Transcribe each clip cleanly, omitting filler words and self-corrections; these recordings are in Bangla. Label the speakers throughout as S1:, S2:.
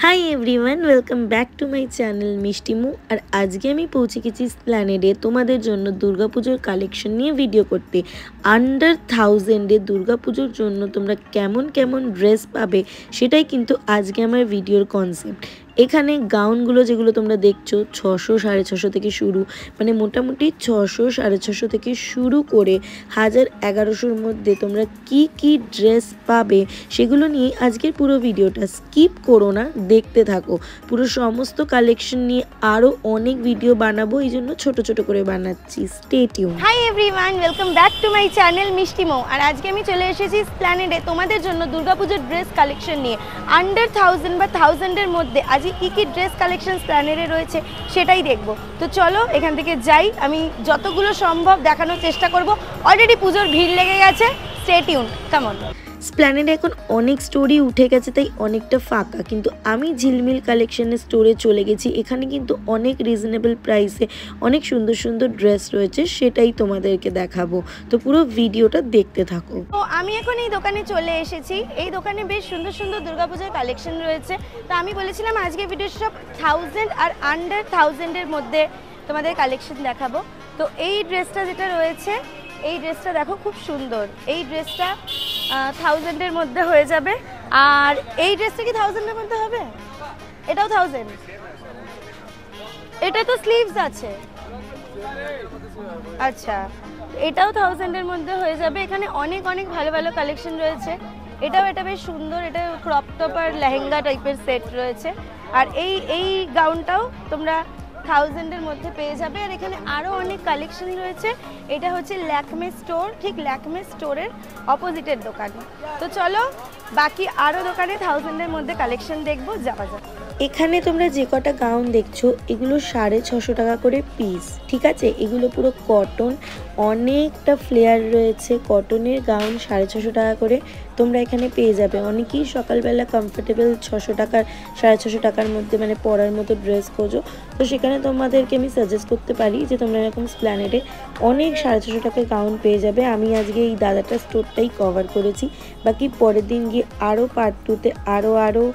S1: High everyone, welcome back to my channel Mishtimu. আর আজকে আমি পৌঁছে গেছি এসপ্ল্যানেডে তোমাদের জন্য দুর্গাপুজোর কালেকশন নিয়ে ভিডিও করতে। আন্ডার 1000-এ দুর্গাপুজোর জন্য তোমরা কেমন কেমন ড্রেস পাবে সেটাই কিন্তু আজকে আমার ভিডিওর কনসেপ্ট। এখানে গাউনগুলো যেগুলো তোমরা দেখছো 600 650 থেকে শুরু, মানে মোটামুটি 600 650 থেকে শুরু করে 1000-1100-র মধ্যে তোমরা কি ড্রেস পাবে সেগুলো নিয়ে আজকের পুরো ভিডিওটা স্কিপ করো না, দেখতে থাকো। পুরো সমস্ত কালেকশন নিয়ে আরও অনেক ভিডিও বানাবো, এই জন্য ছোট ছোট করে বানাচ্ছি। Stay tune.
S2: Hi everyone, welcome back to my channel Mishtimo. আর আজকে আমি চলে এসেছি এসপ্ল্যানেডে তোমাদের জন্য দুর্গাপুজোর ড্রেস কালেকশন নিয়ে। আন্ডার 1000 বা 1000-এর মধ্যে আজকে কি ড্রেস কালেকশন এসপ্ল্যানেডে রয়েছে সেটাই দেখব। তো চলো এখান থেকে যাই, আমি যতগুলো সম্ভব দেখানোর চেষ্টা করব। অলরেডি পুজোর ভিড় লেগে গেছে, স্টে টিউন, কাম অন।
S1: এসপ্ল্যানেডে এখন অনেক স্টোরই উঠে গেছে, তাই অনেকটা ফাঁকা, কিন্তু আমি ঝিলমিল কালেকশনের স্টোরে চলে গেছি। এখানে কিন্তু অনেক রিজনেবল প্রাইসে অনেক সুন্দর সুন্দর ড্রেস রয়েছে, সেটাই তোমাদেরকে দেখাবো। তো পুরো ভিডিওটা দেখতে থাকো।
S2: তো আমি এখন এই দোকানে চলে এসেছি। এই দোকানে বেশ সুন্দর সুন্দর দুর্গাপূজার কালেকশন রয়েছে। তো আমি বলেছিলাম আজকে ভিডিও সব 1000 আর আন্ডার 1000-এর মধ্যে তোমাদের কালেকশন দেখাবো। তো এই ড্রেসটা যেটা রয়েছে, এই ড্রেসটা দেখো খুব সুন্দর। এই ড্রেসটা 1000-এর মধ্যে হয়ে যাবে। আর এই ড্রেসটা কি 1000-এর মধ্যে হবে? এটাও 1000। এটা তো স্লিভস আছে। আচ্ছা, এটাও 1000-এর মধ্যে হয়ে যাবে। এখানে অনেক অনেক ভালো ভালো কালেকশন রয়েছে। এটা বেশ সুন্দর, এটা ক্রপ টপ আর লেহেঙ্গা টাইপের সেট রয়েছে। আর এই গাউনটাও তোমরা 1000-এর মধ্যে পেয়ে যাবে। আর এখানে আরও অনেক কালেকশন রয়েছে। এটা হচ্ছে ল্যাকমে স্টোর, ঠিক ল্যাকমে স্টোরের অপোজিটের দোকান। তো চলো বাকি আরও দোকানে 1000-এর মধ্যে কালেকশন দেখবো, যাওয়া যাক।
S1: এখানে তোমরা যে কটা গাউন দেখছো এগুলো 650 টাকা করে পিস, ঠিক আছে? এগুলো পুরো কটন, অনেকটা ফ্লেয়ার রয়েছে। কটনের গাউন 650 টাকা করে তোমরা এখানে পেয়ে যাবে। অনেকেই সকালবেলা কমফোর্টেবল 600 টাকার 650 টাকার মধ্যে মানে পরার মতো ড্রেস খোঁজো, তো সেখানে তোমাদেরকে আমি সাজেস্ট করতে পারি যে তোমরা এরকম এসপ্ল্যানেডে অনেক 650 টাকার গাউন পেয়ে যাবে। আমি আজকে এই দাদাটার স্টোরটাই কভার করেছি, বাকি পরের দিন গিয়ে আরও পার্ট 2-তে আরও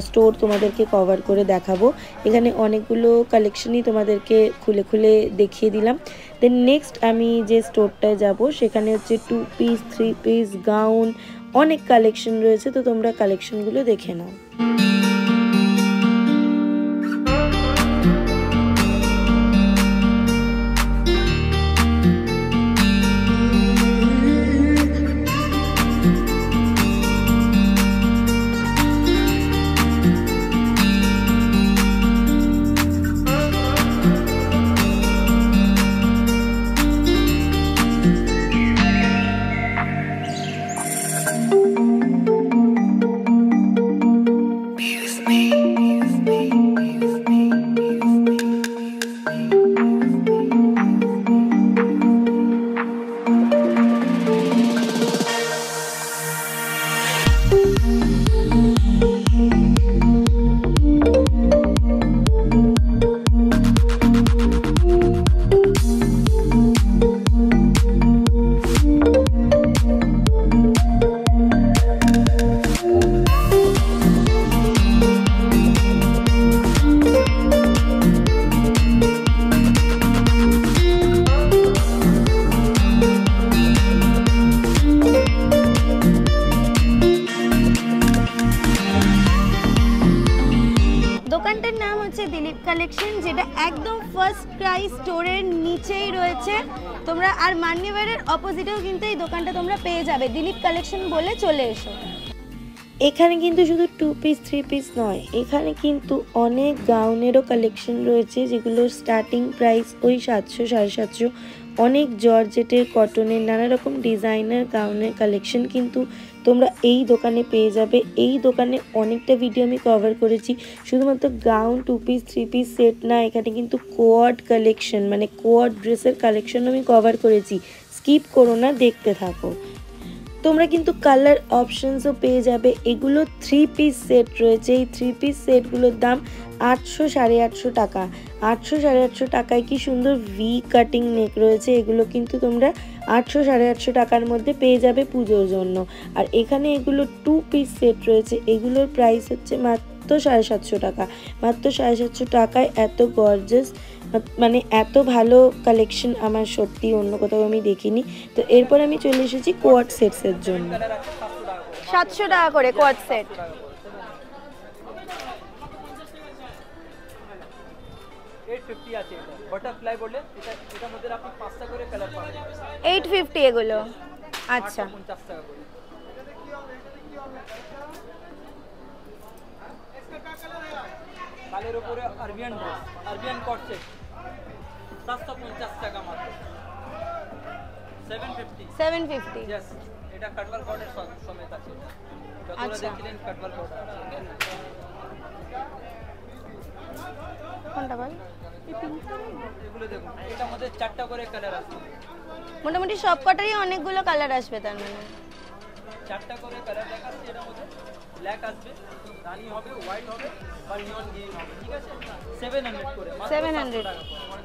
S1: স্টোর তোমাদেরকে কভার করে দেখাবো। এখানে অনেকগুলো কালেকশনই তোমাদেরকে খুলে খুলে দেখিয়ে দিলাম। দেন নেক্সট আমি যে স্টোরটায় যাব সেখানে হচ্ছে 2 পিস 3 পিস গাউন, অনেক কালেকশন রয়েছে। তো তোমরা কালেকশনগুলো দেখে নাও।
S2: দোকানটার নাম হচ্ছে দিলীপ কালেকশন, যেটা একদম ফার্স্ট ক্রাই স্টোরের নিচেই রয়েছে। তোমরা আর মান্যবরের অপোজিটেও কিন্তু এই দোকানটা তোমরা পেয়ে যাবে। দিলীপ কালেকশন বলে চলে এসো।
S1: এখানে কিন্তু শুধু 2 পিস 3 পিস নয়, এখানে কিন্তু অনেক গাউনেরও কালেকশন রয়েছে, যেগুলোর স্টার্টিং প্রাইস ওই 700 750। অনেক জর্জেটের, কটনের, নানা রকম ডিজাইনার গাউনের কালেকশন কিন্তু তোমরা এই দোকানে পেয়ে যাবে। এই দোকানে অনেকটা ভিডিও আমি কভার করেছি। শুধুমাত্র গাউন 2 পিস 3 পিস সেট না, এখানে কিন্তু কোয়াড কালেকশন মানে কোয়াড ড্রেসের কালেকশন আমি কভার করেছি। স্কিপ করো না, দেখতে থাকো। তোমরা কিন্তু কালার অপশনসও পেয়ে যাবে। এগুলো 3 পিস সেট রয়েছে। এই 3 পিস সেটগুলোর দাম 800 850 টাকা। 800 850 টাকায় কি সুন্দর ভি কাটিং নেক রয়েছে। এগুলো কিন্তু তোমরা 800 850 টাকার মধ্যে পেয়ে যাবে পুজোর জন্য। আর এখানে এগুলো 2 পিস সেট রয়েছে, এগুলোর প্রাইস হচ্ছে মাত্র মাত্র 750 টাকা। মাত্র 750 টাকায় এত গর্জাস মানে এত ভালো কালেকশন আমার সত্যি অন্য কোথাও আমি দেখিনি। তো এরপর আমি চলে এসেছি কোয়াড সেটসের জন্য।
S2: 700 টাকা করে কোয়াড সেট।
S3: 850 আছে এটা বাটারফ্লাই বলে, এটার মধ্যে আপনি 5টা করে কালার পাবেন।
S2: 850 এগুলো, আচ্ছা
S3: 50 টাকা করে। কালের উপরে আরবিয়ান ড্রেস, আরবিয়ান কট সেট 750 টাকা মাত্র। 750 यस, এটা কাটওয়ার কটের সমেত আছে। যতটা দেখলেন কাটওয়ার কট আছে।
S2: কোনটা বল?
S3: এগুলো দেখুন, এটার মধ্যে 4টা করে কালার আছে।
S2: মোটামুটি সব কটারই অনেকগুলো কালার আসবে, তার মানে
S3: 4টা করে কালার দেখাচ্ছি। এটার মধ্যে ব্ল্যাক আসবে, রানী হবে, হোয়াইট হবে, বা নিয়ন গ্রিন হবে, ঠিক আছে। 700 করে, মাত্র
S2: 700
S3: টাকা করে।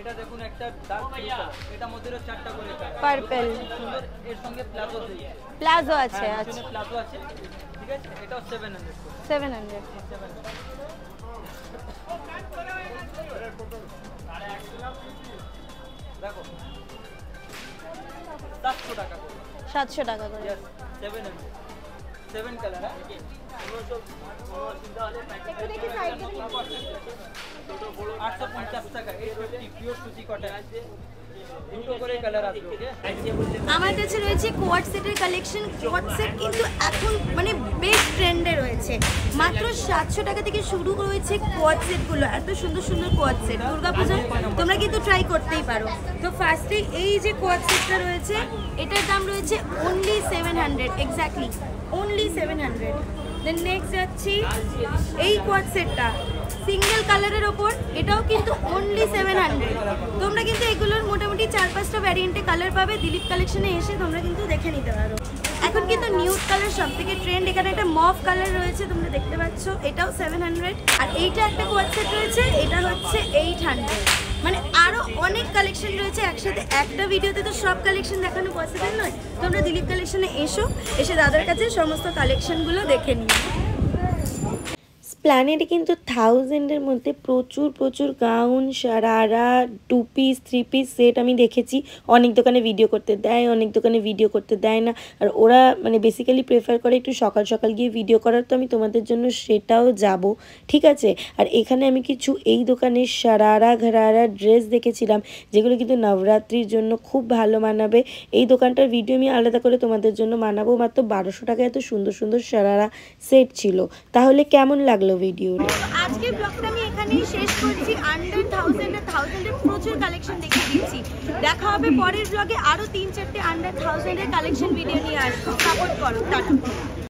S3: এটা দেখুন একটা ডার্ক ব্লু কালার, এটার মধ্যে 4টা করে কালার,
S2: পার্পল
S3: সুন্দর। এর সঙ্গে প্লাজো দিয়ে,
S2: প্লাজো আছে, আচ্ছা
S3: প্লাজো আছে, ঠিক আছে। এটাও 700 করে।
S2: 700।
S3: দেখো 700 টাকা করে।
S2: 700 টাকা করে।
S3: Yes 700, 7 colour.
S2: একটু দেখি সাইড থেকে।
S3: 850 টাকা, 850 পিওর সুতি কটন আছে। দুটো করে কালার আছে, ওকে।
S2: আমার কাছে রয়েছে কোয়াড সেটের কালেকশন। কোয়াড সেট কিন্তু এখন মানে বেশ ট্রেন্ডে রয়েছে। মাত্র 700 টাকা থেকে শুরু রয়েছে কোয়াড সেটগুলো। এত সুন্দর সুন্দর কোয়াড সেট দুর্গাপূজা তোমরা কিন্তু ট্রাই করতেই পারো। তো ফার্স্টে এই যে কোয়াড সেটটা রয়েছে, এটার দাম রয়েছে only 700, exactly only 700। Then next যাচ্ছি এই কোয়াড সেটটা সিঙ্গেল কালারের ওপর, এটাও কিন্তু অনলি 700। তোমরা কিন্তু এগুলোর মোটামুটি 4-5টা ভ্যারিয়েন্টে কালার পাবে। দিলীপ কালেকশনে এসে তোমরা কিন্তু দেখে নিতে পারো। এখন কিন্তু নিউড কালার সব থেকে ট্রেন্ড। এখানে একটা মভ কালার রয়েছে, তোমরা দেখতে পাচ্ছ, এটাও 700। আর এইটা একটা কোয়াড সেট রয়েছে, এটা হচ্ছে 800। মানে আরও অনেক কালেকশন রয়েছে একসাথে। একটা ভিডিওতে তো সব কালেকশন দেখানো পসিবল নয়। তোমরা দিলীপ কালেকশনে এসে দাদার কাছে সমস্ত কালেকশনগুলো দেখে নিও।
S1: প্ল্যানেটে কিন্তু 1000-এর মধ্যে প্রচুর প্রচুর gown, sharara, 2 piece 3 piece set আমি দেখেছি। অনেক দোকানে ভিডিও করতে দেয়, অনেক দোকানে ভিডিও করতে দেয় না। আর ওরা মানে বেসিক্যালি প্রেফার করে একটু সকাল সকাল গিয়ে ভিডিও করার। তো আমি তোমাদের জন্য সেটাও যাব, ঠিক আছে। আর এখানে আমি কিছু এই দোকানের শারারা ঘরারা ড্রেস দেখেছিলাম, যেগুলো কিন্তু নবরাত্রির জন্য খুব ভালো মানাবে। এই দোকানটার ভিডিও আমি আলাদা করে তোমাদের জন্য বানাবো। মাত্র 1200 টাকায় এত সুন্দর সুন্দর শারারা সেট ছিল। তাহলে কেমন লাগলো ভিডিও?
S2: আজকের ব্লগটা আমি এখানেই শেষ করছি। আন্ডার 1000-এর প্রচুর কালেকশন দেখিয়ে দিচ্ছি। দেখা হবে পরের ব্লগে আরো 3-4টে আন্ডার 1000-এর কালেকশন ভিডিও নিয়ে আসবো। সাপোর্ট করো, টাটা।